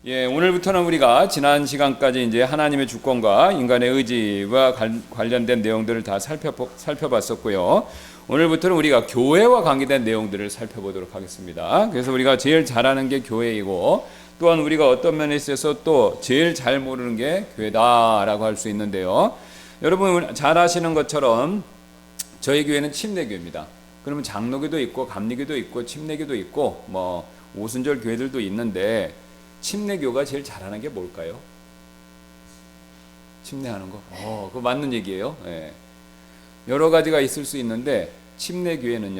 예, 오늘부터는 우리가 지난 시간까지 이제 하나님의 주권과 인간의 의지와 관련된 내용들을 다 살펴봤었고요. 오늘부터는 우리가 교회와 관계된 내용들을 살펴보도록 하겠습니다. 그래서 우리가 제일 잘하는 게 교회이고, 또한 우리가 어떤 면에 있어서 또 제일 잘 모르는 게 교회다라고 할 수 있는데요. 여러분 잘 아시는 것처럼 저희 교회는 침례교회입니다. 그러면 장로교도 있고 감리교도 있고 침례교도 있고 뭐 오순절 교회들도 있는데, 침례교가 제일 잘하는 게 뭘까요? 침례하는 거. 그거 맞는 얘기예요. 예. 여러 가지가 있을 수 있는데 침례교회는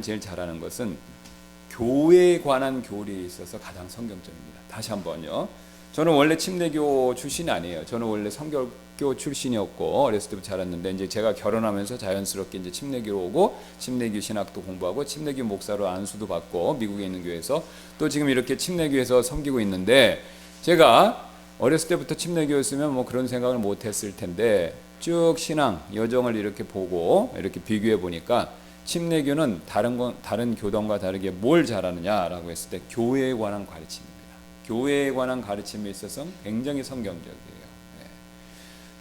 제일 잘하는 것은 교회에 관한 교리에 있어서 가장 성경적입니다. 다시 한번요. 저는 원래 침례교 출신이 아니에요. 저는 원래 성결교 출신이었고 어렸을 때부터 자랐는데, 이제 제가 결혼하면서 자연스럽게 이제 침례교로 오고 침례교 신학도 공부하고 침례교 목사로 안수도 받고 미국에 있는 교회에서 또 지금 이렇게 침례교에서 섬기고 있는데, 제가 어렸을 때부터 침례교였으면 뭐 그런 생각을 못 했을 텐데 쭉 신앙 여정을 이렇게 보고 이렇게 비교해 보니까 침례교는 다른 교단과 다르게 뭘 잘하느냐라고 했을 때 교회에 관한 가르침입니다. 교회에 관한 가르침에 있어서 굉장히 성경적이에요.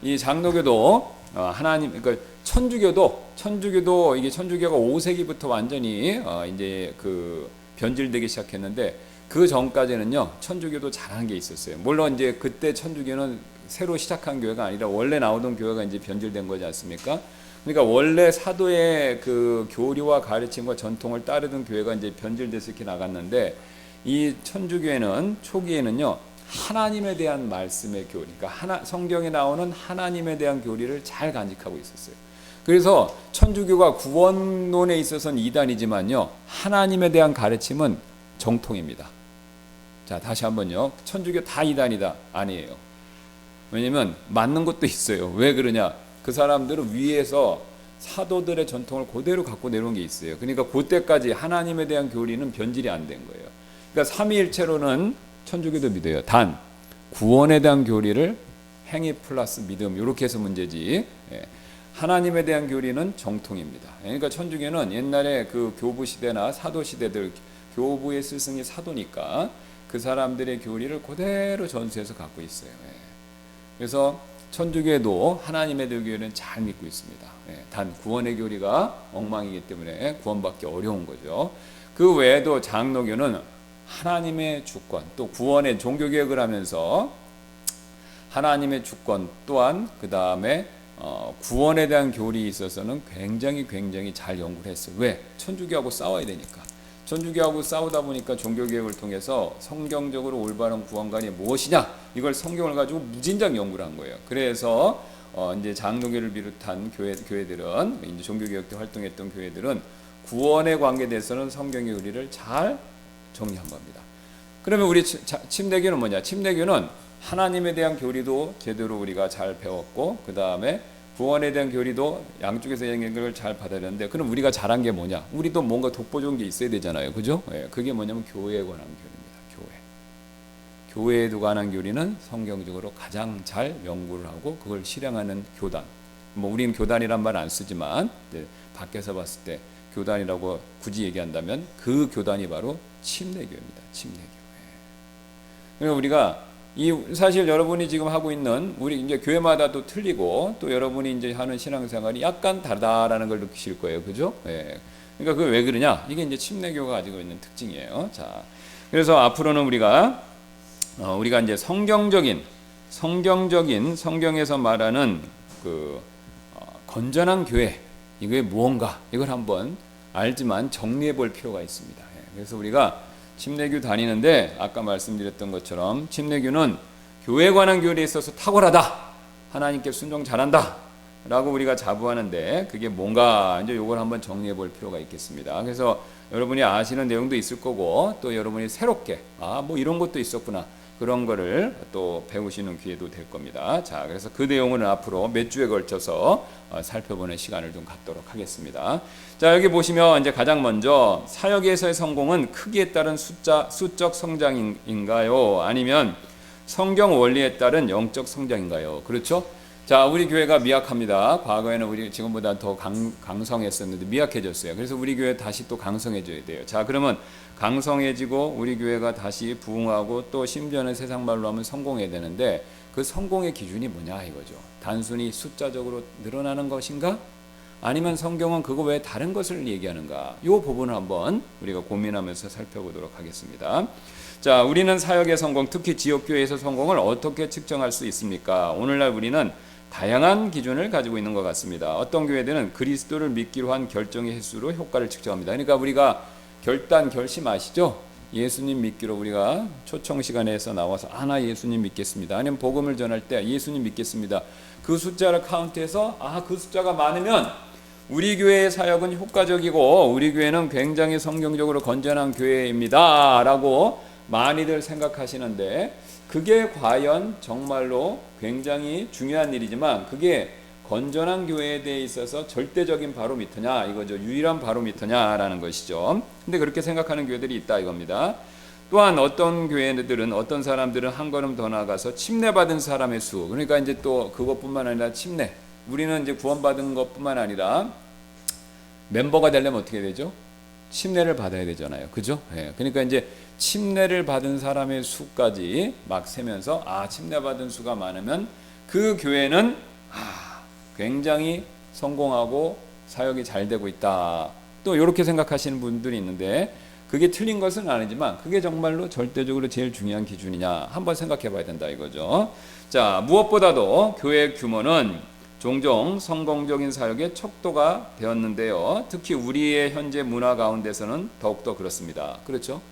이 장로교도 그러니까 천주교도 이게 천주교가 5세기부터 완전히 이제 그 변질되기 시작했는데, 그 전까지는요 천주교도 잘하는 게 있었어요. 물론 이제 그때 천주교는 새로 시작한 교회가 아니라 원래 나오던 교회가 이제 변질된 거지 않습니까? 그러니까 원래 사도의 그 교리와 가르침과 전통을 따르던 교회가 이제 변질돼서 이렇게 나갔는데, 이 천주교회는 초기에는요 하나님에 대한 말씀의 교리, 그러니까 성경에 나오는 하나님에 대한 교리를 잘 간직하고 있었어요. 그래서 천주교가 구원론에 있어서는 이단이지만요 하나님에 대한 가르침은 정통입니다. 자, 다시 한번요. 천주교 다 이단이다? 아니에요. 왜냐면 맞는 것도 있어요. 왜 그러냐? 그 사람들은 위에서 사도들의 전통을 그대로 갖고 내려온 게 있어요. 그러니까 그때까지 하나님에 대한 교리는 변질이 안 된 거예요. 그러니까 삼위일체로는 천주교도 믿어요. 단 구원에 대한 교리를 행위 플러스 믿음 이렇게 해서 문제지, 하나님에 대한 교리는 정통입니다. 그러니까 천주교는 옛날에 그 교부 시대나 사도 시대들, 교부의 스승이 사도니까 그 사람들의 교리를 그대로 전수해서 갖고 있어요. 그래서 천주교도 하나님의 교리는 잘 믿고 있습니다. 단 구원의 교리가 엉망이기 때문에 구원받기 어려운 거죠. 그 외에도 장로교는 하나님의 주권, 또 구원의 종교개혁을 하면서 하나님의 주권 또한 그 다음에 구원에 대한 교리에 있어서는 굉장히 잘 연구를 했어요. 왜? 천주교하고 싸워야 되니까. 천주교하고 싸우다 보니까 종교개혁을 통해서 성경적으로 올바른 구원관이 무엇이냐, 이걸 성경을 가지고 무진장 연구를 한 거예요. 그래서 이제 장로교를 비롯한 교회들은, 이제 종교개혁 때 활동했던 교회들은 구원에 관계돼서는 성경의 의리를 잘 정리한 겁니다. 그러면 우리 침례교는 뭐냐? 침례교는 하나님에 대한 교리도 제대로 우리가 잘 배웠고, 그 다음에 구원에 대한 교리도 양쪽에서 영향을 잘 받았는데, 그럼 우리가 잘한 게 뭐냐? 우리도 뭔가 독보적인 게 있어야 되잖아요. 그죠? 그게 뭐냐면 교회에 관한 교리입니다. 교회에 관한 교리는 성경적으로 가장 잘 연구를 하고 그걸 실행하는 교단. 뭐 우리는 교단이란 말 안 쓰지만 밖에서 봤을 때 교단이라고 굳이 얘기한다면 그 교단이 바로 침례교입니다. 침례교. 그러니까 우리가 사실 여러분이 지금 하고 있는 우리 이제 교회마다 또 틀리고, 또 여러분이 이제 하는 신앙생활이 약간 다르다라는 걸 느끼실 거예요. 그죠? 그러니까 그게 왜 그러냐? 이게 이제 침례교가 가지고 있는 특징이에요. 자, 그래서 앞으로는 우리가 이제 성경적인 성경에서 말하는 그 건전한 교회, 이게 무언가, 이걸 한번 알지만 정리해 볼 필요가 있습니다. 그래서 우리가 침례교 다니는데 아까 말씀드렸던 것처럼 침례교는 교회에 관한 교리에 있어서 탁월하다, 하나님께 순종 잘한다 라고 우리가 자부하는데, 그게 뭔가 이제 이걸 한번 정리해 볼 필요가 있겠습니다. 그래서 여러분이 아시는 내용도 있을 거고, 또 여러분이 새롭게 뭐 이런 것도 있었구나, 그런 거를 또 배우시는 기회도 될 겁니다. 자, 그래서 그 내용은 앞으로 몇 주에 걸쳐서 살펴보는 시간을 좀 갖도록 하겠습니다. 자, 여기 보시면 이제 가장 먼저 사역에서의 성공은 크기에 따른 수적 성장인가요? 아니면 성경 원리에 따른 영적 성장인가요? 그렇죠? 자, 우리 교회가 미약합니다. 과거에는 우리 지금보다 더 강성했었는데 미약해졌어요. 그래서 우리 교회 다시 또 강성해져야 돼요. 자, 그러면 강성해지고 우리 교회가 다시 부흥하고 또 심지어는 세상 말로 하면 성공해야 되는데 그 성공의 기준이 뭐냐 이거죠. 단순히 숫자적으로 늘어나는 것인가? 아니면 성경은 그거 외에 다른 것을 얘기하는가? 이 부분을 한번 우리가 고민하면서 살펴보도록 하겠습니다. 자, 우리는 사역의 성공, 특히 지역교회에서 성공을 어떻게 측정할 수 있습니까? 오늘날 우리는 다양한 기준을 가지고 있는 것 같습니다. 어떤 교회들은 그리스도를 믿기로 한 결정의 횟수로 효과를 측정합니다. 그러니까 우리가 결심 아시죠? 예수님 믿기로 우리가 초청 시간에서 나와서 나 예수님 믿겠습니다. 아니면 복음을 전할 때 예수님 믿겠습니다. 그 숫자를 카운트해서 그 숫자가 많으면 우리 교회의 사역은 효과적이고 우리 교회는 굉장히 성경적으로 건전한 교회입니다 라고 많이들 생각하시는데 그게 과연 정말로 굉장히 중요한 일이지만 그게 건전한 교회에 대해 있어서 절대적인 바로미터냐 이거죠. 유일한 바로미터냐라는 것이죠. 근데 그렇게 생각하는 교회들이 있다 이겁니다. 또한 어떤 교회들은 어떤 사람들은 한 걸음 더 나아가서 침례받은 사람의 수, 그러니까 이제 또 그것뿐만 아니라 침례, 우리는 이제 구원받은 것뿐만 아니라 멤버가 되려면 어떻게 되죠? 침례를 받아야 되잖아요. 그죠? 예. 그러니까 이제 침례를 받은 사람의 수까지 막 세면서 침례 받은 수가 많으면 그 교회는 굉장히 성공하고 사역이 잘 되고 있다. 또 이렇게 생각하시는 분들이 있는데 그게 틀린 것은 아니지만 그게 정말로 절대적으로 제일 중요한 기준이냐 한번 생각해 봐야 된다 이거죠. 자, 무엇보다도 교회 규모는 종종 성공적인 사역의 척도가 되었는데요. 특히 우리의 현재 문화 가운데서는 더욱더 그렇습니다. 그렇죠?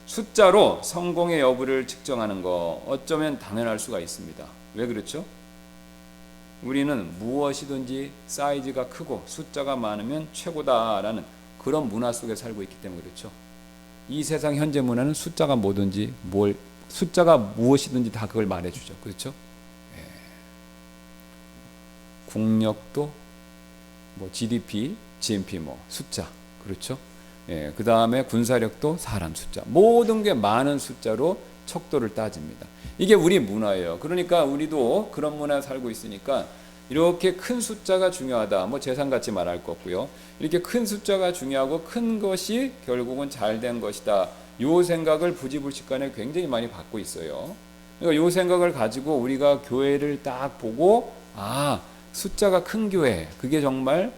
숫자로 성공의 여부를 측정하는 거 어쩌면 당연할 수가 있습니다. 왜 그렇죠? 우리는 무엇이든지 사이즈가 크고 숫자가 많으면 최고다라는 그런 문화 속에 살고 있기 때문에 그렇죠. 이 세상 현재 문화는 숫자가 뭐든지 숫자가 무엇이든지 다 그걸 말해주죠. 그렇죠? 국력도 GDP, GNP 숫자 그렇죠? 그 다음에 군사력도 사람 숫자 모든 게 많은 숫자로 척도를 따집니다. 이게 우리 문화예요. 그러니까 우리도 그런 문화에 살고 있으니까 이렇게 큰 숫자가 중요하다. 재산같이 말할 거 없고요. 이렇게 큰 숫자가 중요하고 큰 것이 결국은 잘된 것이다. 이 생각을 부지불식간에 굉장히 많이 받고 있어요. 그러니까 이 생각을 가지고 우리가 교회를 딱 보고 숫자가 큰 교회 그게 정말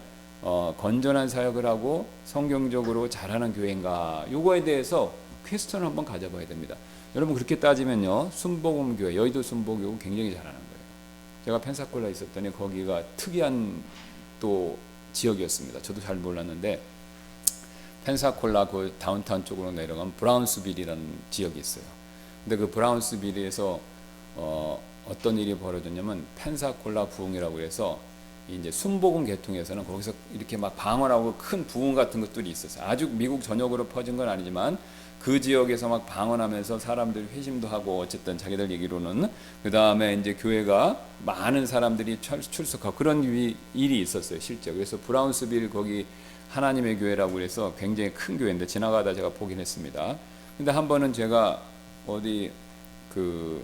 건전한 사역을 하고 성경적으로 잘하는 교회인가 요거에 대해서 퀘스천을 한번 가져봐야 됩니다. 여러분 그렇게 따지면요 순복음교회 여의도 순복음교회 굉장히 잘하는 거예요. 제가 펜사콜라에 있었더니 거기가 특이한 또 지역이었습니다. 저도 잘 몰랐는데 펜사콜라 그 다운타운 쪽으로 내려가면 브라운스빌이라는 지역이 있어요. 근데 그 브라운스빌에서 어떤 일이 벌어졌냐면 펜사콜라 부흥이라고 해서 이제 순복음 계통에서는 거기서 이렇게 막 방언하고 큰 부흥 같은 것들이 있었어요. 아주 미국 전역으로 퍼진 건 아니지만 그 지역에서 막 방언하면서 사람들이 회심도 하고 어쨌든 자기들 얘기로는 그 다음에 이제 교회가 많은 사람들이 출석하고 그런 일이 있었어요 실제. 그래서 브라운스빌 거기 하나님의 교회라고 해서 굉장히 큰 교회인데 지나가다 제가 보긴 했습니다. 근데 한 번은 제가 어디 그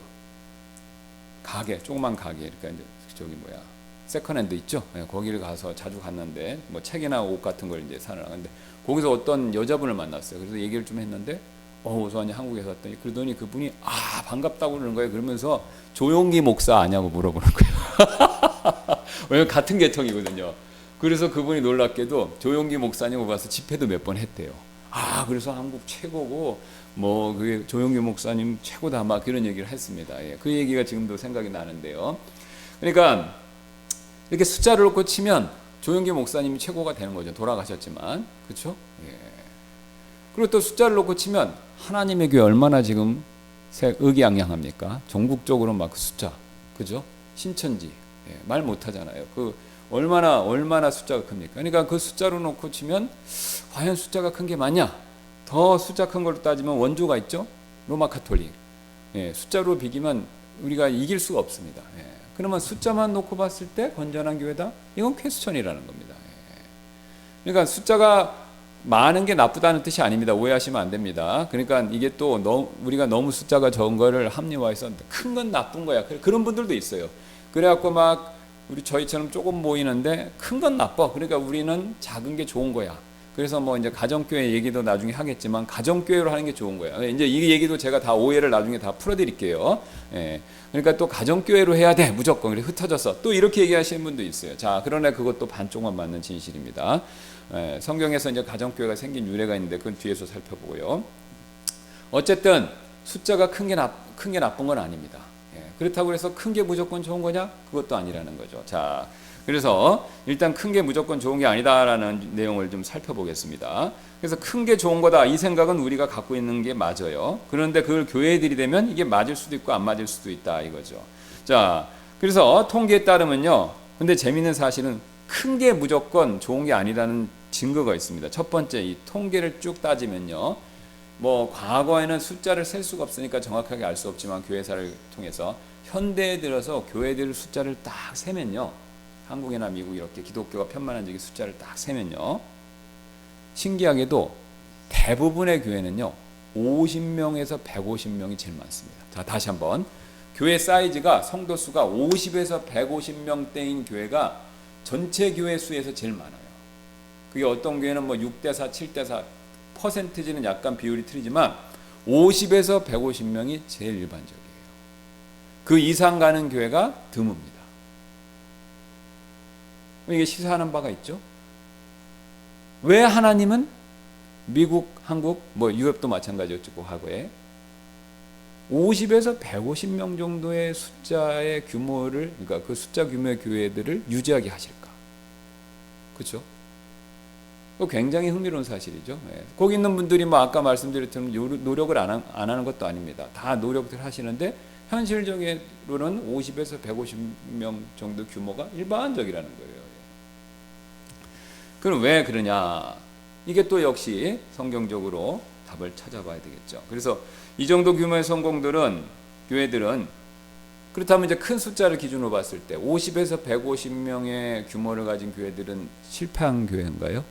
가게 조그만 가게 그러니까 이제 저기 세컨핸드 있죠? 거기를 가서 자주 갔는데 책이나 옷 같은 걸 이제 사느라 근데 거기서 어떤 여자분을 만났어요. 그래서 얘기를 좀 했는데 어서 왔냐 한국에서 왔더니 그러더니 그분이 반갑다고 그러는 거예요. 그러면서 조용기 목사 아냐고 물어보는 거예요. 왜냐면 같은 계통이거든요. 그래서 그분이 놀랍게도 조용기 목사님을 봐서 집회도 몇 번 했대요. 그래서 한국 최고고 그게 조용기 목사님 최고다 막 그런 얘기를 했습니다. 그 얘기가 지금도 생각이 나는데요. 그러니까 이렇게 숫자를 놓고 치면 조용기 목사님이 최고가 되는 거죠. 돌아가셨지만 그렇죠? 그리고 또 숫자를 놓고 치면 하나님의 교회 얼마나 지금 의기양양합니까? 전국적으로 막 숫자 그죠? 신천지 말 못하잖아요. 그 얼마나 숫자가 큽니까? 그러니까 그 숫자로 놓고 치면 과연 숫자가 큰 게 맞냐? 더 숫자 큰 걸로 따지면 원조가 있죠? 로마 카톨릭. 숫자로 비기면 우리가 이길 수가 없습니다. 그러면 숫자만 놓고 봤을 때 건전한 교회다? 이건 퀘스천이라는 겁니다. 그러니까 숫자가 많은 게 나쁘다는 뜻이 아닙니다. 오해하시면 안 됩니다. 그러니까 이게 또 우리가 너무 숫자가 적은 거를 합리화해서 큰 건 나쁜 거야. 그런 분들도 있어요. 그래갖고 막 저희처럼 조금 모이는데 큰 건 나빠. 그러니까 우리는 작은 게 좋은 거야. 그래서 뭐 이제 가정교회 얘기도 나중에 하겠지만 가정교회로 하는 게 좋은 거야. 이제 이 얘기도 제가 다 오해를 나중에 다 풀어드릴게요. 예. 그러니까 또 가정교회로 해야 돼 무조건. 그래 흩어졌어. 또 이렇게 얘기하시는 분도 있어요. 자, 그러나 그것도 반쪽만 맞는 진실입니다. 예. 성경에서 이제 가정교회가 생긴 유래가 있는데 그건 뒤에서 살펴보고요. 어쨌든 숫자가 큰 게 나쁜 건 아닙니다. 예. 그렇다고 해서 큰 게 무조건 좋은 거냐? 그것도 아니라는 거죠. 자, 그래서 일단 큰 게 무조건 좋은 게 아니다라는 내용을 좀 살펴보겠습니다. 그래서 큰 게 좋은 거다 이 생각은 우리가 갖고 있는 게 맞아요. 그런데 그걸 교회들이 되면 이게 맞을 수도 있고 안 맞을 수도 있다 이거죠. 자, 그래서 통계에 따르면요. 근데 재미있는 사실은 큰 게 무조건 좋은 게 아니라는 증거가 있습니다. 첫 번째 이 통계를 쭉 따지면요. 뭐 과거에는 숫자를 셀 수가 없으니까 정확하게 알 수 없지만 교회사를 통해서 현대에 들어서 교회들 숫자를 딱 세면요. 한국이나 미국 이렇게 기독교가 편만한 적이 숫자를 딱 세면요. 신기하게도 대부분의 교회는요. 50명에서 150명이 제일 많습니다. 자, 다시 한번. 교회 사이즈가 성도 수가 50에서 150명대인 교회가 전체 교회 수에서 제일 많아요. 그게 어떤 교회는 뭐 6대4, 7대4 퍼센티지는 약간 비율이 틀리지만 50에서 150명이 제일 일반적이에요. 그 이상 가는 교회가 드뭅니다. 이게 시사하는 바가 있죠. 왜 하나님은 미국, 한국, 뭐 유럽도 마찬가지였죠. 과거에 50에서 150명 정도의 숫자의 규모를, 그러니까 그 숫자 규모의 교회들을 유지하게 하실까? 그렇죠? 굉장히 흥미로운 사실이죠. 거기 있는 분들이 뭐 아까 말씀드렸던 노력을 안 하는 것도 아닙니다. 다 노력들 하시는데 현실적으로는 50에서 150명 정도 규모가 일반적이라는 거예요. 그럼 왜 그러냐? 이게 또 역시 성경적으로 답을 찾아봐야 되겠죠. 그래서 이 정도 규모의 성공들은, 교회들은, 그렇다면 이제 큰 숫자를 기준으로 봤을 때 50에서 150명의 규모를 가진 교회들은 실패한 교회인가요?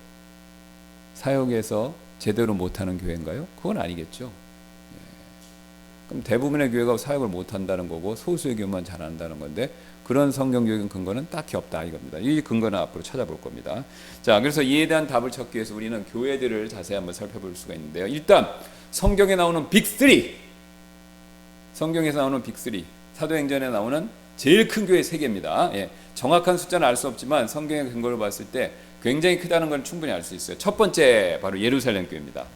사역에서 제대로 못하는 교회인가요? 그건 아니겠죠. 그럼 대부분의 교회가 사역을 못한다는 거고 소수의 교회만 잘한다는 건데, 그런 성경적인 근거는 딱히 없다 이겁니다. 이 근거는 앞으로 찾아볼 겁니다. 자, 그래서 이에 대한 답을 찾기 위해서 우리는 교회들을 자세히 한번 살펴볼 수가 있는데요. 일단 성경에 나오는 빅3, 성경에서 나오는 빅3, 사도행전에 나오는 제일 큰 교회 3개입니다. 예, 정확한 숫자는 알 수 없지만 성경의 근거를 봤을 때 굉장히 크다는 걸 충분히 알 수 있어요. 첫 번째 바로 예루살렘 교회입니다.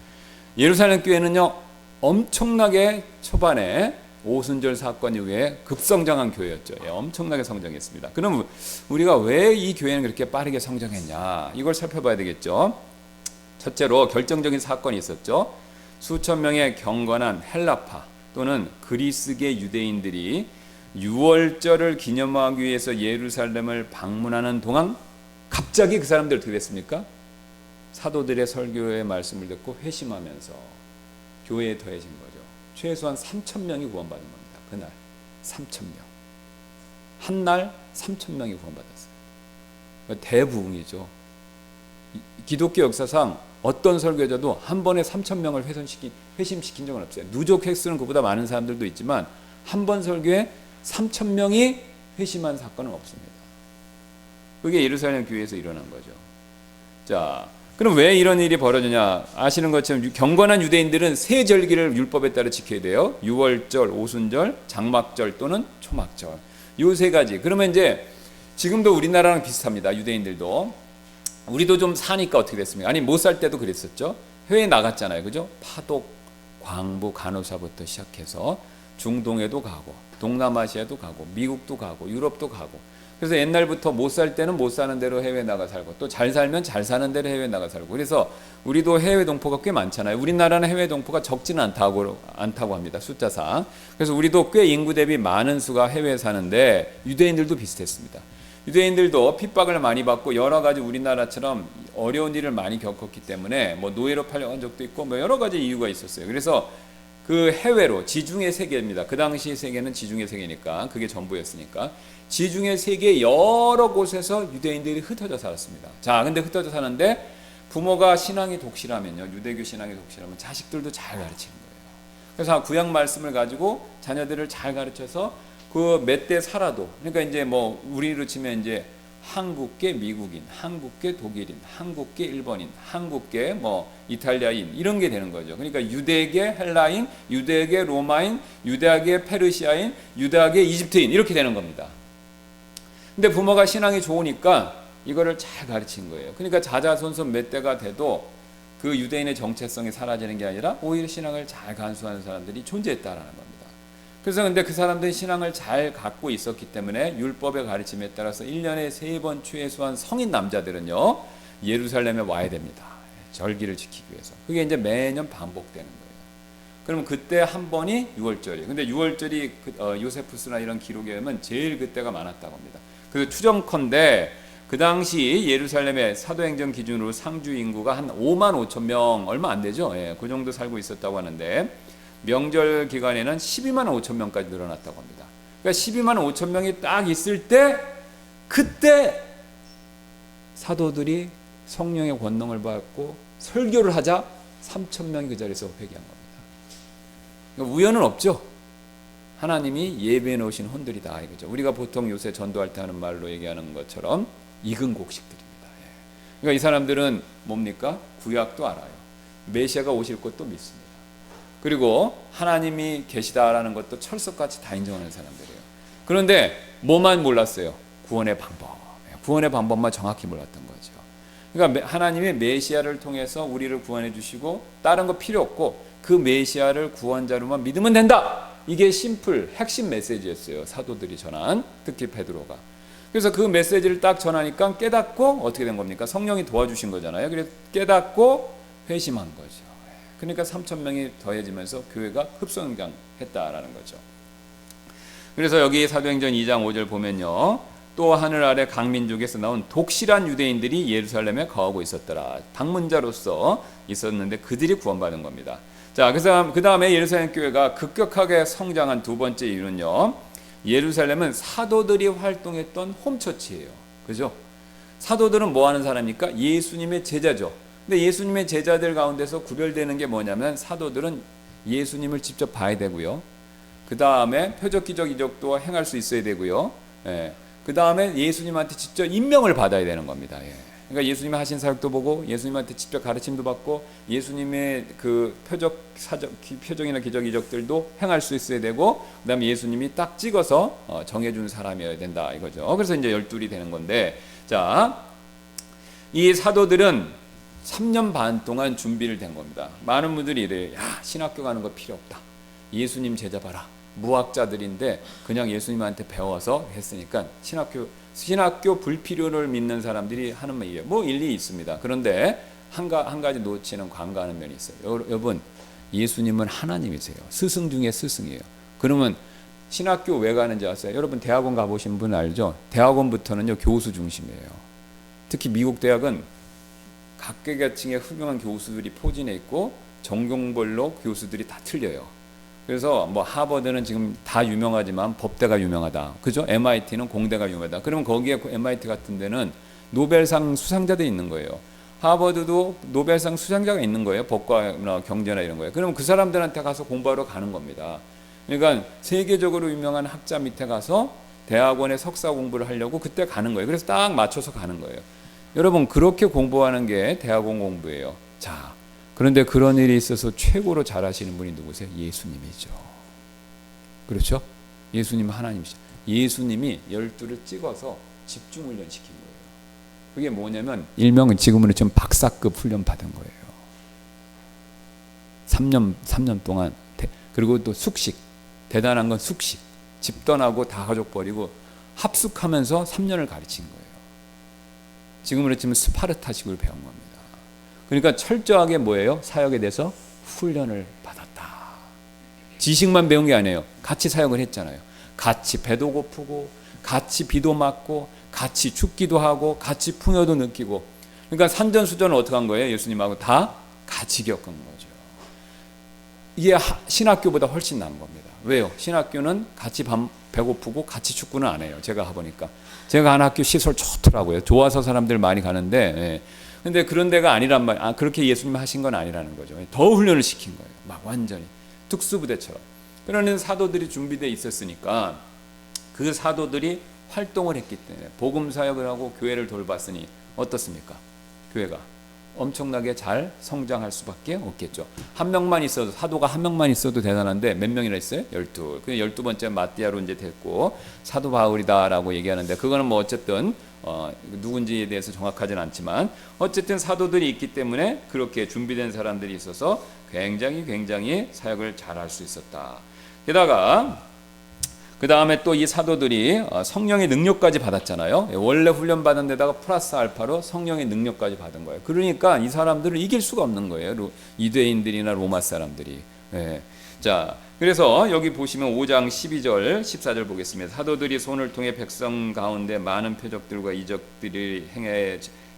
예루살렘 교회는요, 엄청나게 초반에 오순절 사건 이후에 급성장한 교회였죠. 예, 엄청나게 성장했습니다. 그럼 우리가 왜 이 교회는 그렇게 빠르게 성장했냐, 이걸 살펴봐야 되겠죠. 첫째로 결정적인 사건이 있었죠. 수천 명의 경건한 헬라파 또는 그리스계 유대인들이 유월절을 기념하기 위해서 예루살렘을 방문하는 동안 갑자기 그 사람들 어떻게 됐습니까? 사도들의 설교의 말씀을 듣고 회심하면서 교회에 더해진 거죠. 최소한 3,000명이 구원받은 겁니다. 그날 3,000명. 한 날 3,000명이 구원받았어요. 대부흥이죠. 기독교 역사상 어떤 설교자도 한 번에 3,000명을 회심시킨 적은 없어요. 누적 횟수는 그보다 많은 사람들도 있지만 한 번 설교에 3,000명이 회심한 사건은 없습니다. 그게 예루살렘 교회에서 일어난 거죠. 자, 그럼 왜 이런 일이 벌어지냐? 아시는 것처럼 경건한 유대인들은 세 절기를 율법에 따라 지켜야 돼요. 유월절, 오순절, 장막절 또는 초막절. 요 세 가지. 그러면 이제 지금도 우리나라랑 비슷합니다. 유대인들도. 우리도 좀 사니까 어떻게 됐습니까? 아니, 못 살 때도 그랬었죠. 해외에 나갔잖아요. 그죠? 파독, 광부, 간호사부터 시작해서 중동에도 가고, 동남아시아도 가고, 미국도 가고, 유럽도 가고. 그래서 옛날부터 못 살 때는 못 사는 대로 해외 나가 살고, 또 잘 살면 잘 사는 대로 해외 나가 살고. 그래서 우리도 해외 동포가 꽤 많잖아요. 우리나라는 해외 동포가 적지는 않다고 합니다. 숫자상. 그래서 우리도 꽤 인구 대비 많은 수가 해외에 사는데 유대인들도 비슷했습니다. 유대인들도 핍박을 많이 받고 여러 가지 우리나라처럼 어려운 일을 많이 겪었기 때문에 뭐 노예로 팔려간 적도 있고 뭐 여러 가지 이유가 있었어요. 그래서 그 해외로, 지중해 세계입니다. 그 당시 세계는 지중해 세계니까 그게 전부였으니까 지중해 세계 여러 곳에서 유대인들이 흩어져 살았습니다. 자, 근데 흩어져 사는데 부모가 신앙이 독실하면요, 유대교 신앙이 독실하면 자식들도 잘 가르치는 거예요. 그래서 구약 말씀을 가지고 자녀들을 잘 가르쳐서 그 몇 대 살아도, 그러니까 이제 뭐 우리로 치면 이제 한국계 미국인, 한국계 독일인, 한국계 일본인, 한국계 뭐 이탈리아인 이런 게 되는 거죠. 그러니까 유대계 헬라인, 유대계 로마인, 유대계 페르시아인, 유대계 이집트인 이렇게 되는 겁니다. 근데 부모가 신앙이 좋으니까 이거를 잘 가르친 거예요. 그러니까 자자손손 몇 대가 돼도 그 유대인의 정체성이 사라지는 게 아니라 오히려 신앙을 잘 간수하는 사람들이 존재했다라는 겁니다. 그래서 근데 그 사람들이 신앙을 잘 갖고 있었기 때문에 율법의 가르침에 따라서 1년에 3번 최소한 성인 남자들은요 예루살렘에 와야 됩니다. 절기를 지키기 위해서. 그게 이제 매년 반복되는 거예요. 그러면 그때 한 번이 6월절이에요. 근데 6월절이 요세푸스나 이런 기록에 의하면 제일 그때가 많았다고 합니다. 그래서 추정컨대 그 당시 예루살렘의 사도행전 기준으로 상주 인구가 한 5만 5천 명 얼마 안 되죠. 예, 그 정도 살고 있었다고 하는데 명절 기간에는 12만 5천 명까지 늘어났다고 합니다. 그러니까 12만 5천 명이 딱 있을 때 그때 사도들이 성령의 권능을 받고 설교를 하자 3천 명이 그 자리에서 회개한 겁니다. 그러니까 우연은 없죠. 하나님이 예배해 놓으신 혼들이다 이거죠. 우리가 보통 요새 전도할 때 하는 말로 얘기하는 것처럼 익은 곡식들입니다. 그러니까 이 사람들은 뭡니까? 구약도 알아요. 메시아가 오실 것도 믿습니다. 그리고 하나님이 계시다라는 것도 철석같이 다 인정하는 사람들이에요. 그런데 뭐만 몰랐어요? 구원의 방법. 구원의 방법만 정확히 몰랐던 거죠. 그러니까 하나님의 메시아를 통해서 우리를 구원해 주시고 다른 거 필요 없고 그 메시아를 구원자로만 믿으면 된다. 이게 심플 핵심 메시지였어요. 사도들이 전한, 특히 베드로가. 그래서 그 메시지를 딱 전하니까 깨닫고 어떻게 된 겁니까? 성령이 도와주신 거잖아요. 그래서 깨닫고 회심한 거죠. 그러니까 3천 명이 더해지면서 교회가 급성장했다라는 거죠. 그래서 여기 사도행전 2장 5절 보면요. 또 하늘 아래 각 민족에서 나온 독실한 유대인들이 예루살렘에 거하고 있었더라. 방문자로서 있었는데 그들이 구원받은 겁니다. 자, 그래서 그 다음에 예루살렘 교회가 급격하게 성장한 두 번째 이유는요. 예루살렘은 사도들이 활동했던 홈처치예요. 그죠? 사도들은 뭐 하는 사람입니까? 예수님의 제자죠. 근데 예수님의 제자들 가운데서 구별되는 게 뭐냐면 사도들은 예수님을 직접 봐야 되고요. 그 다음에 표적 기적 이적도 행할 수 있어야 되고요. 예. 그 다음에 예수님한테 직접 임명을 받아야 되는 겁니다. 예. 그러니까 예수님이 하신 사역도 보고 예수님한테 직접 가르침도 받고 예수님의 그 표적이나 기적 이적들도 행할 수 있어야 되고 그다음에 예수님이 딱 찍어서 정해준 사람이어야 된다 이거죠. 그래서 이제 12이 되는 건데, 자, 이 사도들은 3년 반 동안 준비를 된 겁니다. 많은 분들이 이래요. 야, 신학교 가는 거 필요 없다. 예수님 제자 봐라. 무학자들인데 그냥 예수님한테 배워서 했으니까 신학교 불필요를 믿는 사람들이 하는 말이에요. 뭐 일리 있습니다. 그런데 한 가지 놓치는 관가하는 면이 있어요. 여러분, 예수님은 하나님이세요. 스승 중에 스승이에요. 그러면 신학교 왜 가는지 아세요? 여러분 대학원 가보신 분 알죠? 대학원부터는요 교수 중심이에요. 특히 미국 대학은 각계각층의 훌륭한 교수들이 포진해 있고 전공별로 교수들이 다 틀려요. 그래서 뭐 하버드는 지금 다 유명하지만 법대가 유명하다. 그죠? MIT는 공대가 유명하다. 그러면 거기에 MIT 같은 데는 노벨상 수상자들이 있는 거예요. 하버드도 노벨상 수상자가 있는 거예요. 법과 경제나 이런 거예요. 그러면 그 사람들한테 가서 공부하러 가는 겁니다. 그러니까 세계적으로 유명한 학자 밑에 가서 대학원에 석사 공부를 하려고 그때 가는 거예요. 그래서 딱 맞춰서 가는 거예요. 여러분 그렇게 공부하는 게 대학원 공부예요. 자, 그런데 그런 일이 있어서 최고로 잘하시는 분이 누구세요? 예수님이죠. 그렇죠? 예수님 하나님이시죠. 예수님이 12를 찍어서 집중 훈련 시킨 거예요. 그게 뭐냐면 일명은 지금으로 좀 박사급 훈련 받은 거예요. 3년 동안. 그리고 또 숙식. 대단한 건 숙식. 집 떠나고 다 가족 버리고 합숙하면서 3년을 가르친 거예요. 지금으로 치면 스파르타식으로 배운 겁니다. 그러니까 철저하게 뭐예요? 사역에 대해서 훈련을 받았다. 지식만 배운 게 아니에요. 같이 사역을 했잖아요. 같이 배도 고프고 같이 비도 맞고 같이 춥기도 하고 같이 풍요도 느끼고. 그러니까 산전수전을 어떻게 한 거예요? 예수님하고 다 같이 겪은 거죠. 이게 신학교보다 훨씬 나은 겁니다. 왜요? 신학교는 같이 배고프고 같이 축구는 안 해요. 제가 가보니까. 제가 간 학교 시설 좋더라고요. 좋아서 사람들 많이 가는데, 예. 근데 그런 데가 아니란 말, 그렇게 예수님 하신 건 아니라는 거죠. 더 훈련을 시킨 거예요. 막 완전히 특수부대처럼. 그러는 사도들이 준비되어 있었으니까 그 사도들이 활동을 했기 때문에 복음 사역을 하고 교회를 돌봤으니 어떻습니까? 교회가 엄청나게 잘 성장할 수밖에 없겠죠. 한 명만 있어도, 사도가 한 명만 있어도 대단한데 몇 명이나 있어요? 12. 그 12번째 마띠아로 이제 됐고 사도 바울이다라고 얘기하는데, 그거는 뭐 어쨌든 누군지에 대해서 정확하진 않지만 어쨌든 사도들이 있기 때문에 그렇게 준비된 사람들이 있어서 굉장히 사역을 잘할 수 있었다. 게다가 그 다음에 또 이 사도들이 성령의 능력까지 받았잖아요. 원래 훈련 받은 데다가 플러스 알파로 성령의 능력까지 받은 거예요. 그러니까 이 사람들을 이길 수가 없는 거예요. 유대인들이나 로마 사람들이. 예. 자, 그래서 여기 보시면 5장 12절 14절 보겠습니다. 사도들이 손을 통해 백성 가운데 많은 표적들과 이적들이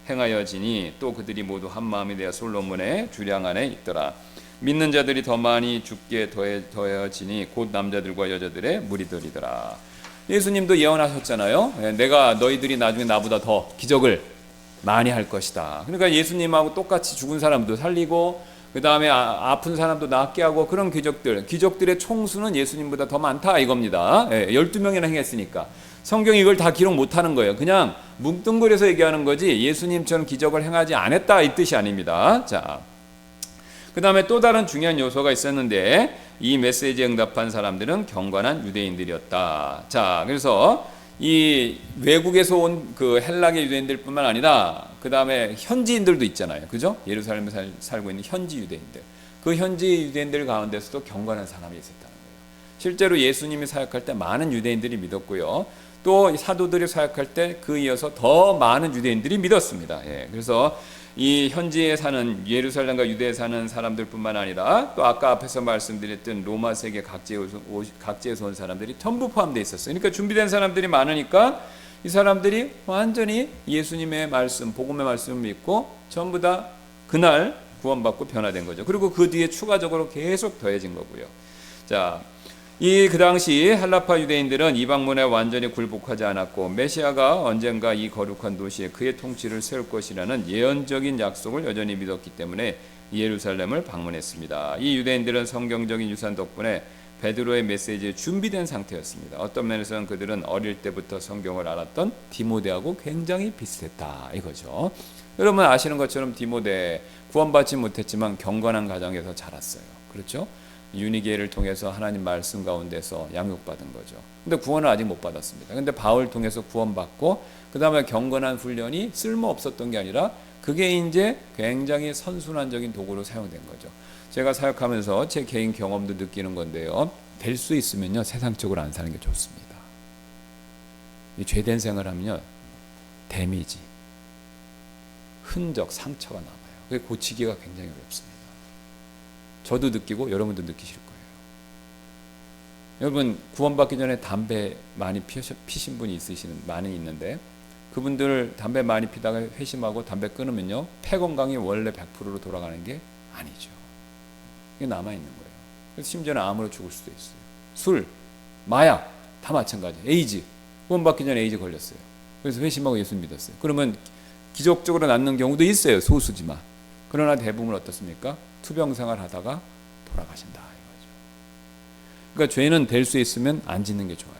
행하여지니 또 그들이 모두 한 마음이 되어 솔로몬의 주량 안에 있더라. 믿는 자들이 더 많이 죽게 더해지니 곧 남자들과 여자들의 무리들이더라. 예수님도 예언하셨잖아요. 내가 너희들이 나중에 나보다 더 기적을 많이 할 것이다. 그러니까 예수님하고 똑같이 죽은 사람도 살리고 그 다음에 아픈 사람도 낫게 하고 그런 기적들의 총수는 예수님보다 더 많다 이겁니다. 12명이나 행했으니까. 성경이 이걸 다 기록 못하는 거예요. 그냥 뭉뚱그려서 얘기하는 거지 예수님처럼 기적을 행하지 않았다 이 뜻이 아닙니다. 자, 그 다음에 또 다른 중요한 요소가 있었는데 이 메시지에 응답한 사람들은 경건한 유대인들이었다. 자, 그래서 이 외국에서 온 그 헬라계 유대인들뿐만 아니라 그 다음에 현지인들도 있잖아요. 그죠? 예루살렘에 살고 있는 현지 유대인들. 그 현지 유대인들 가운데서도 경건한 사람이 있었다는 거예요. 실제로 예수님이 사역할 때 많은 유대인들이 믿었고요. 또 사도들이 사역할 때 그 이어서 더 많은 유대인들이 믿었습니다. 예, 그래서 이 현지에 사는 예루살렘과 유대에 사는 사람들뿐만 아니라 또 아까 앞에서 말씀드렸던 로마 세계 각지에서 온 사람들이 전부 포함되어 있었어요. 그러니까 준비된 사람들이 많으니까 이 사람들이 완전히 예수님의 말씀, 복음의 말씀을 믿고 전부 다 그날 구원받고 변화된 거죠. 그리고 그 뒤에 추가적으로 계속 더해진 거고요. 자, 그 당시 헬라파 유대인들은 이방문에 완전히 굴복하지 않았고 메시아가 언젠가 이 거룩한 도시에 그의 통치를 세울 것이라는 예언적인 약속을 여전히 믿었기 때문에 예루살렘을 방문했습니다. 이 유대인들은 성경적인 유산 덕분에 베드로의 메시지에 준비된 상태였습니다. 어떤 면에서는 그들은 어릴 때부터 성경을 알았던 디모데하고 굉장히 비슷했다 이거죠. 여러분 아시는 것처럼 디모데 구원받지 못했지만 경건한 가정에서 자랐어요. 그렇죠? 유니게를 통해서 하나님 말씀 가운데서 양육받은 거죠. 근데 구원을 아직 못 받았습니다. 근데 바울 통해서 구원받고 그 다음에 경건한 훈련이 쓸모 없었던 게 아니라 그게 이제 굉장히 선순환적인 도구로 사용된 거죠. 제가 사역하면서 제 개인 경험도 느끼는 건데요. 될 수 있으면요 세상적으로 안 사는 게 좋습니다. 이 죄된 생활하면요 데미지, 흔적, 상처가 남아요. 그게 고치기가 굉장히 어렵습니다. 저도 느끼고 여러분도 느끼실 거예요. 여러분 구원받기 전에 담배 많이 피신 분이 많이 있는데 그분들 담배 많이 피다가 회심하고 담배 끊으면요 폐 건강이 원래 100%로 돌아가는 게 아니죠. 이게 남아있는 거예요. 그래서 심지어는 암으로 죽을 수도 있어요. 술, 마약 다 마찬가지. 에이즈 구원받기 전에 에이즈 걸렸어요. 그래서 회심하고 예수 믿었어요. 그러면 기적적으로 낫는 경우도 있어요. 소수지만. 그러나 대부분 어떻습니까? 투병생활 하다가 돌아가신다 이거죠. 그러니까 죄는 될 수 있으면 안 짓는 게 좋아요.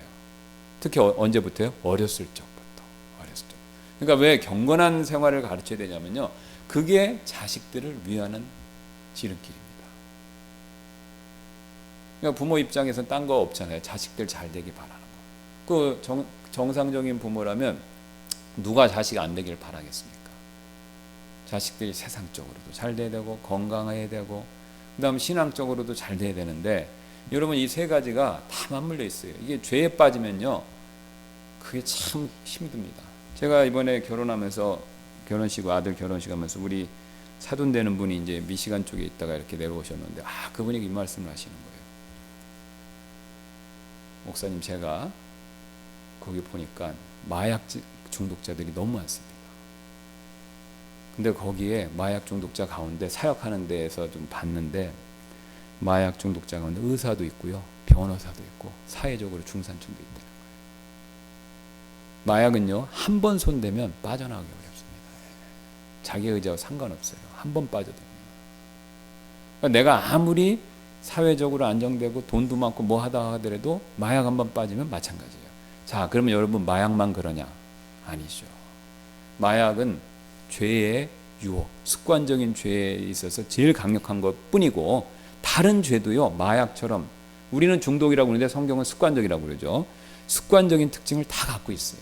특히 언제부터요? 어렸을 적부터. 그러니까 왜 경건한 생활을 가르쳐야 되냐면요. 그게 자식들을 위하는 지름길입니다. 그러니까 부모 입장에서는 딴 거 없잖아요. 자식들 잘 되기 바라는 거. 그 정상적인 부모라면 누가 자식 안 되길 바라겠습니까? 자식들이 세상적으로도 잘 돼야 되고 건강해야 되고 그 다음 신앙적으로도 잘 돼야 되는데 여러분 이 세 가지가 다 맞물려 있어요. 이게 죄에 빠지면요 그게 참 힘듭니다. 제가 이번에 결혼하면서 아들 결혼식 하면서 우리 사돈 되는 분이 이제 미시간 쪽에 있다가 이렇게 내려오셨는데 그분이 이 말씀을 하시는 거예요. 목사님 제가 거기 보니까 마약 중독자들이 너무 많습니다. 근데 거기에 마약 중독자 가운데 사역하는 데에서 좀 봤는데 마약 중독자 가운데 의사도 있고요. 변호사도 있고 사회적으로 중산층도 있다는 거예요. 마약은요. 한 번 손대면 빠져나가기 어렵습니다. 자기 의지와 상관없어요. 한 번 빠져도. 그러니까 내가 아무리 사회적으로 안정되고 돈도 많고 뭐 하다 하더라도 마약 한 번 빠지면 마찬가지예요. 자, 그러면 여러분 마약만 그러냐? 아니죠. 마약은 죄의 유혹, 습관적인 죄에 있어서 제일 강력한 것 뿐이고, 다른 죄도요, 마약처럼 우리는 중독이라고 그러는데 성경은 습관적이라고 그러죠. 습관적인 특징을 다 갖고 있어요.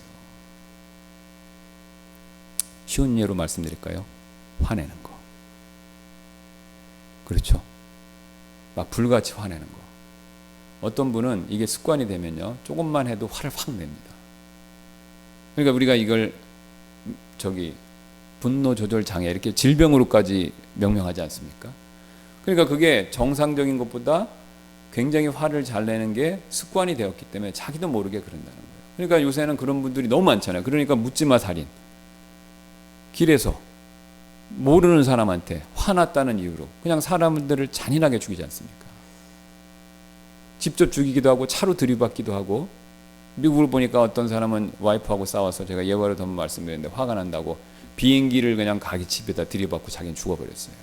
쉬운 예로 말씀드릴까요? 화내는 거. 그렇죠? 막 불같이 화내는 거. 어떤 분은 이게 습관이 되면요, 조금만 해도 화를 확 냅니다. 그러니까 우리가 이걸 분노 조절 장애 이렇게 질병으로까지 명명하지 않습니까? 그러니까 그게 정상적인 것보다 굉장히 화를 잘 내는 게 습관이 되었기 때문에 자기도 모르게 그런다는 거예요. 그러니까 요새는 그런 분들이 너무 많잖아요. 그러니까 묻지마 살인. 길에서 모르는 사람한테 화났다는 이유로 그냥 사람들을 잔인하게 죽이지 않습니까? 직접 죽이기도 하고 차로 들이받기도 하고, 미국을 보니까 어떤 사람은 와이프하고 싸워서 제가 예화를 더 말씀드렸는데 화가 난다고 비행기를 그냥 가게 집에다 들이받고 자기는 죽어버렸어요.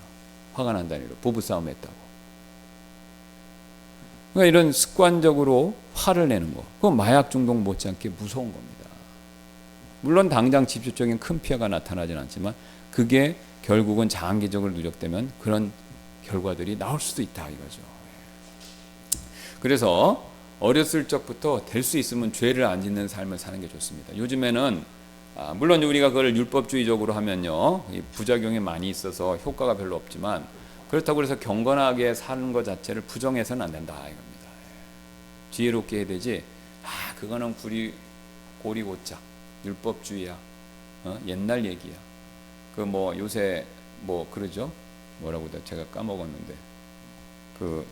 화가 난다는 이유로 부부싸움 했다고. 그러니까 이런 습관적으로 화를 내는 거, 그건 마약 중독 못지않게 무서운 겁니다. 물론 당장 직접적인 큰 피해가 나타나진 않지만 그게 결국은 장기적으로 누적되면 그런 결과들이 나올 수도 있다 이거죠. 그래서 어렸을 적부터 될 수 있으면 죄를 안 짓는 삶을 사는 게 좋습니다. 요즘에는 물론 우리가 그걸 율법주의적으로 하면요, 부작용이 많이 있어서 효과가 별로 없지만, 그렇다고 해서 경건하게 사는 것 자체를 부정해서는 안 된다 이겁니다. 지혜롭게 해야 되지, 그거는 고리고짝 율법주의야, 옛날 얘기야. 그 뭐 요새 뭐 그러죠, 뭐라고 제가 까먹었는데, 그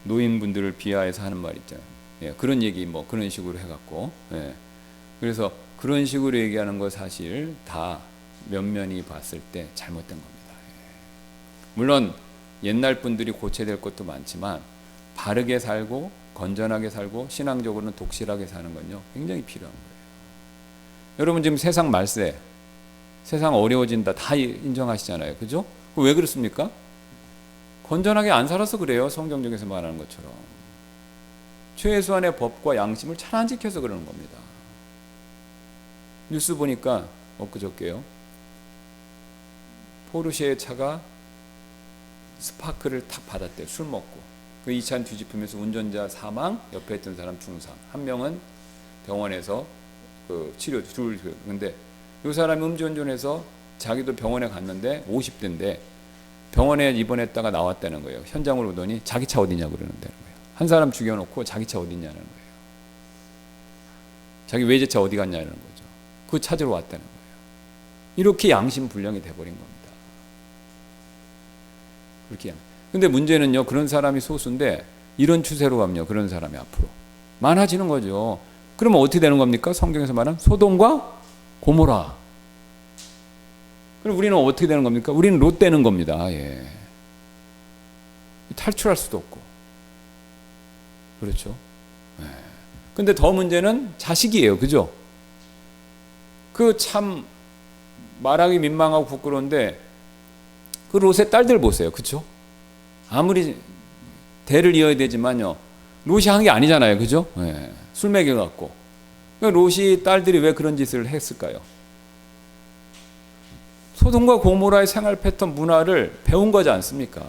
노인분들을 비하해서 하는 말 있잖아요. 예, 그런 얘기 뭐 그런 식으로 해갖고, 예. 그래서 그런 식으로 얘기하는 거 사실 다 면면히 봤을 때 잘못된 겁니다. 예. 물론 옛날 분들이 고쳐야 될 것도 많지만 바르게 살고 건전하게 살고 신앙적으로는 독실하게 사는 건요 굉장히 필요한 거예요. 여러분 지금 세상 말세, 세상 어려워진다 다 인정하시잖아요. 그죠? 왜 그렇습니까? 건전하게 안 살아서 그래요. 성경적에서 말하는 것처럼. 최소한의 법과 양심을 잘 안 지켜서 그러는 겁니다. 뉴스 보니까 엊그저께요, 포르쉐의 차가 스파크를 탁 받았대요. 술 먹고. 그 이 차는 뒤집히면서 운전자 사망, 옆에 있던 사람 중상. 한 명은 병원에서 그 치료 근데 이 사람이 음주운전해서 자기도 병원에 갔는데 50대인데 병원에 입원했다가 나왔다는 거예요. 현장으로 오더니 자기 차 어디냐고 그러는다는 거예요. 한 사람 죽여놓고 자기 차 어디냐는 거예요. 자기 외제차 어디 갔냐는 거죠. 그거 찾으러 왔다는 거예요. 이렇게 양심 불량이 돼버린 겁니다. 그렇게. 근데 문제는요, 그런 사람이 소수인데 이런 추세로 가면요, 그런 사람이 앞으로 많아지는 거죠. 그러면 어떻게 되는 겁니까? 성경에서 말하는 소돔과 고모라. 그럼 우리는 어떻게 되는 겁니까? 우리는 롯되는 겁니다. 예. 탈출할 수도 없고. 그렇죠? 예. 근데 더 문제는 자식이에요. 그죠? 그 참 말하기 민망하고 부끄러운데 그 롯의 딸들 보세요. 그죠? 아무리 대를 이어야 되지만요, 롯이 한 게 아니잖아요. 그죠? 예. 술 먹여갖고. 그러니까 롯이 딸들이 왜 그런 짓을 했을까요? 소돔과 고모라의 생활 패턴 문화를 배운 거지 않습니까?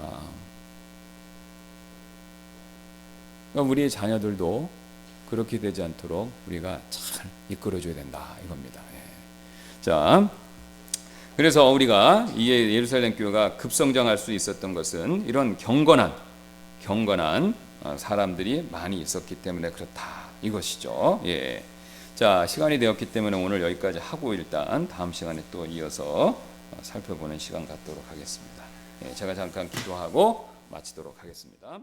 그러니까 우리의 자녀들도 그렇게 되지 않도록 우리가 잘 이끌어줘야 된다 이겁니다. 예. 자, 그래서 우리가 이 예루살렘 교회가 급성장할 수 있었던 것은 이런 경건한 사람들이 많이 있었기 때문에 그렇다 이것이죠. 예. 자, 시간이 되었기 때문에 오늘 여기까지 하고 일단 다음 시간에 또 이어서 살펴보는 시간 갖도록 하겠습니다. 예, 제가 잠깐 기도하고 마치도록 하겠습니다.